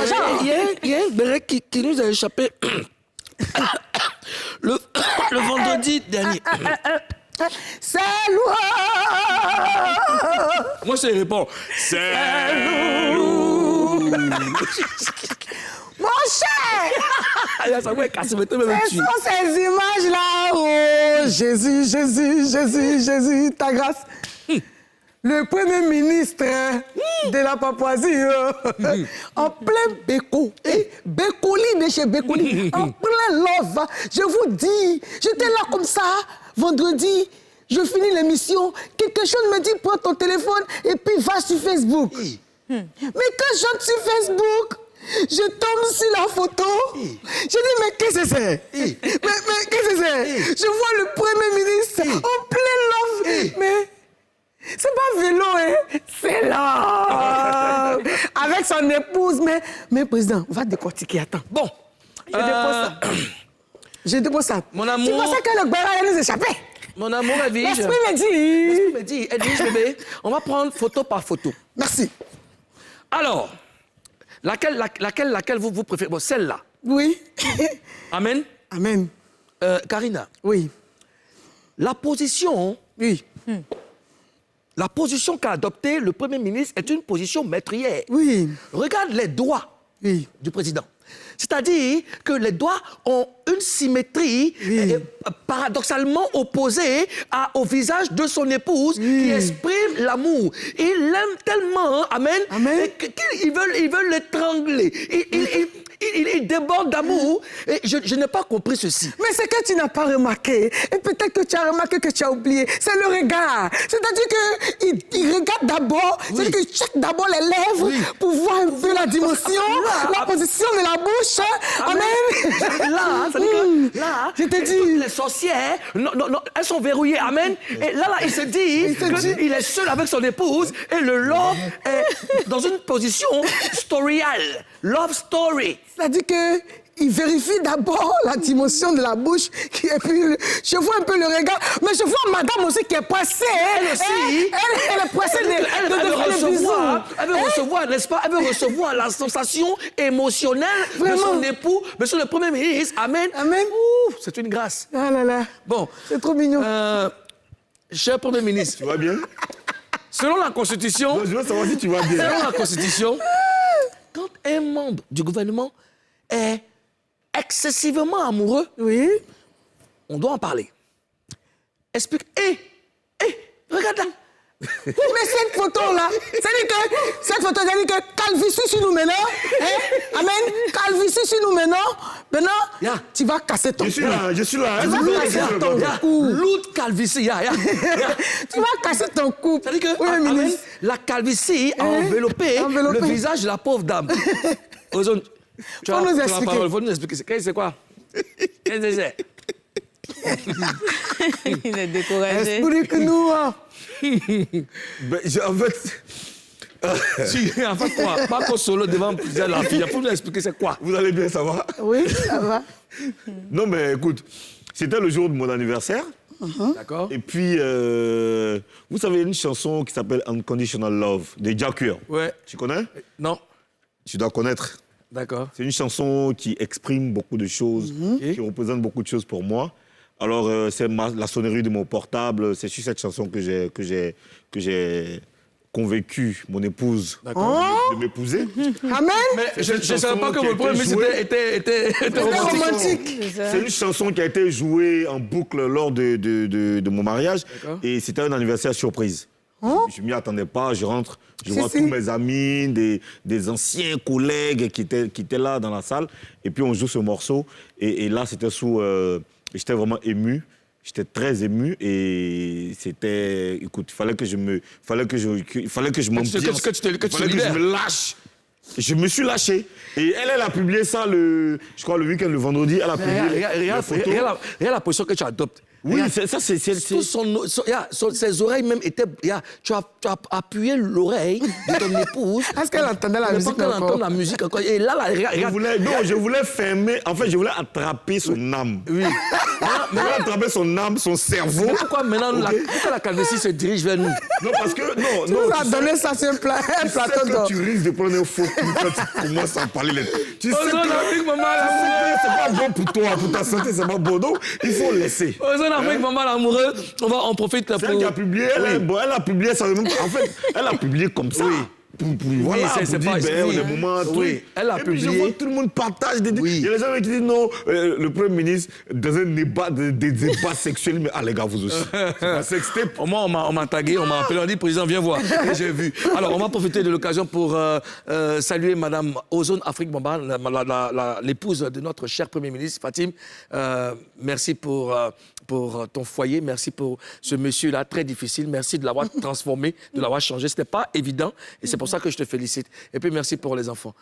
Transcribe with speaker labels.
Speaker 1: genre.
Speaker 2: Il y a un béret qui nous a échappé le vendredi dernier.
Speaker 1: C'est loin.
Speaker 2: Moi, je réponds. C'est lourd.
Speaker 1: Mon cher.
Speaker 2: Ça va casser, mais toi-même
Speaker 1: Ce sont ces images-là. Oh, Jésus, Jésus, Jésus, Jésus, ta grâce. Le premier ministre de la Papouasie, en plein Béco, Bécoli de chez Bécoli, en plein love. Je vous dis, j'étais là comme ça, vendredi, je finis l'émission, quelque chose me dit, prends ton téléphone et puis va sur Facebook. Mais quand j'entre sur Facebook, je tombe sur la photo. Je dis, mais qu'est-ce que c'est? Mais qu'est-ce que c'est? Je vois le Premier ministre en plein love. Mais c'est pas vélo, hein? C'est là. Avec son épouse. Mais président, va décortiquer. Attends.
Speaker 2: Bon.
Speaker 1: Je dépose ça. Je dépose ça.
Speaker 2: Mon amour.
Speaker 1: Tu pensais que le Gbera allait nous échapper?
Speaker 2: Mon amour, Edwige.
Speaker 1: L'esprit me dit.
Speaker 2: L'esprit me dit, Edwige, bébé, on va prendre photo par photo.
Speaker 1: Merci.
Speaker 2: Alors, laquelle vous préférez? Bon, celle-là.
Speaker 1: Oui.
Speaker 2: Amen.
Speaker 1: Amen.
Speaker 2: Karina.
Speaker 1: Oui.
Speaker 2: La position...
Speaker 1: Oui.
Speaker 2: La position qu'a adoptée le Premier ministre est une position meurtrière.
Speaker 1: Oui.
Speaker 2: Regarde les doigts du président. C'est-à-dire que les doigts ont une symétrie paradoxalement opposée au visage de son épouse qui exprime l'amour. Il l'aime tellement, amen, qu'ils veulent l'étrangler. Il déborde d'amour. Et je n'ai pas compris ceci.
Speaker 1: Mais c'est que tu n'as pas remarqué. Et peut-être que tu as remarqué que tu as oublié. C'est le regard. C'est-à-dire qu'il regarde d'abord, c'est-à-dire qu'il check d'abord les lèvres pour voir un peu la dimension, la position de la bouche. Amen.
Speaker 2: Là, ça dit que là,
Speaker 1: je te dis,
Speaker 2: toutes les sorcières, non, elles sont verrouillées. Amen. Et là, il se dit qu'il est seul avec son épouse et le love est dans une position storiale. Love story.
Speaker 1: C'est-à-dire qu'il vérifie d'abord la dimension de la bouche, et puis je vois un peu le regard, mais je vois madame aussi qui est pressée.
Speaker 2: Elle aussi.
Speaker 1: Elle est pressée
Speaker 2: Elle veut recevoir, n'est-ce pas? Elle veut recevoir la sensation émotionnelle de son époux, monsieur le Premier ministre. Amen.
Speaker 1: Amen.
Speaker 2: C'est une grâce.
Speaker 1: Ah là là.
Speaker 2: Bon.
Speaker 1: C'est trop mignon.
Speaker 2: Cher Premier ministre.
Speaker 3: Tu vas bien?
Speaker 2: Selon la Constitution...
Speaker 3: Non, je veux savoir si tu vas bien.
Speaker 2: Selon la Constitution, quand un membre du gouvernement est excessivement amoureux, on doit en parler. Explique. Regarde là.
Speaker 1: Mais cette photo-là, cette photo, ça dit que calvitie sur nous maintenant. Amen. Calvitie sur nous maintenant. Maintenant, tu vas casser ton cou.
Speaker 3: Je suis là.
Speaker 1: Tu vas casser ton cou.
Speaker 2: L'autre calvitie,
Speaker 1: Tu vas casser ton cou.
Speaker 2: C'est-à-dire que la calvitie a enveloppé le visage de la pauvre dame. Ozone, tu vas nous expliquer. Faut nous expliquer. C'est quoi? Qu'est-ce que c'est?
Speaker 4: Il est découragé.
Speaker 1: Explique nous.
Speaker 3: En fait...
Speaker 2: En fait quoi? Pas qu'au solo devant la fille. Il faut nous expliquer c'est quoi?
Speaker 3: Vous allez bien, ça va?
Speaker 1: Oui, ça va.
Speaker 3: Non, mais écoute, c'était le jour de mon anniversaire.
Speaker 2: D'accord.
Speaker 3: Et puis, vous savez, une chanson qui s'appelle Unconditional Love, de Jacques.
Speaker 2: Ouais.
Speaker 3: Tu connais?
Speaker 2: Non.
Speaker 3: Tu dois connaître.
Speaker 2: D'accord.
Speaker 3: C'est une chanson qui exprime beaucoup de choses, qui représente beaucoup de choses pour moi. Alors, c'est la sonnerie de mon portable. C'est sur cette chanson que j'ai convaincu mon épouse de m'épouser.
Speaker 1: Amen.
Speaker 2: Mais je ne savais pas que mon premier ministre était romantique.
Speaker 3: C'est une chanson qui a été jouée en boucle lors de mon mariage. Et c'était un anniversaire surprise. Je ne m'y attendais pas. Je rentre, je vois tous mes amis, des anciens collègues qui étaient là dans la salle. Et puis, on joue ce morceau. Et là, c'était j'étais vraiment ému. J'étais très ému et c'était... Écoute, il fallait que je m'ambiance.
Speaker 2: Que
Speaker 3: je me lâche. Je me suis lâché. Et elle a publié ça, je crois, le week-end, le vendredi. Elle a publié la photo.
Speaker 2: Regarde la position que tu adoptes.
Speaker 3: Oui, ça, c'est...
Speaker 2: Ses oreilles même étaient... Tu as appuyé l'oreille de ton épouse.
Speaker 1: Est-ce qu'elle entendait la musique
Speaker 2: qu'elle
Speaker 1: encore?
Speaker 2: entend la musique encore. Et là,
Speaker 3: Je voulais fermer... En fait, je voulais attraper son âme.
Speaker 2: Oui.
Speaker 3: Je voulais attraper son âme, son cerveau.
Speaker 2: Mais pourquoi maintenant pourquoi la calvitie se dirige vers nous?
Speaker 3: Non, parce que...
Speaker 1: Tu nous as donné ça sur un plateau d'or.
Speaker 3: Tu risques de prendre un faux coup quand tu commences à parler. Tu sais que
Speaker 2: Afrique, maman,
Speaker 3: c'est pas bon pour toi, pour ta santé, c'est pas bon. Donc, il faut laisser.
Speaker 2: Ozone Afrique, maman, l'amoureux, on profite pour...
Speaker 3: Celle qui a publié, elle a publié ça. En fait, elle a publié comme ça.
Speaker 2: Oui.
Speaker 3: Voilà,
Speaker 2: c'est
Speaker 3: pour
Speaker 2: pas...
Speaker 3: dire,
Speaker 2: Oui.
Speaker 3: des moments,
Speaker 2: Oui, elle a
Speaker 3: et puis, je
Speaker 2: publié...
Speaker 3: vois tout le monde partage des...
Speaker 2: Oui.
Speaker 3: Il y a les gens qui disent non, le Premier ministre, dans un débat, des débats sexuels, mais les gars, vous aussi. C'est un sextape.
Speaker 2: Au moins, on m'a tagué, on m'a appelé, on dit, président, viens voir. Et j'ai vu. Alors, on va profiter de l'occasion pour saluer Madame Ozone Afrique Bamba, l'épouse de notre cher Premier ministre, Fatim. Merci pour ton foyer, merci pour ce monsieur-là, très difficile. Merci de l'avoir transformé, de l'avoir changé. Ce n'était pas évident et c'est pour ça que je te félicite. Et puis, merci pour les enfants.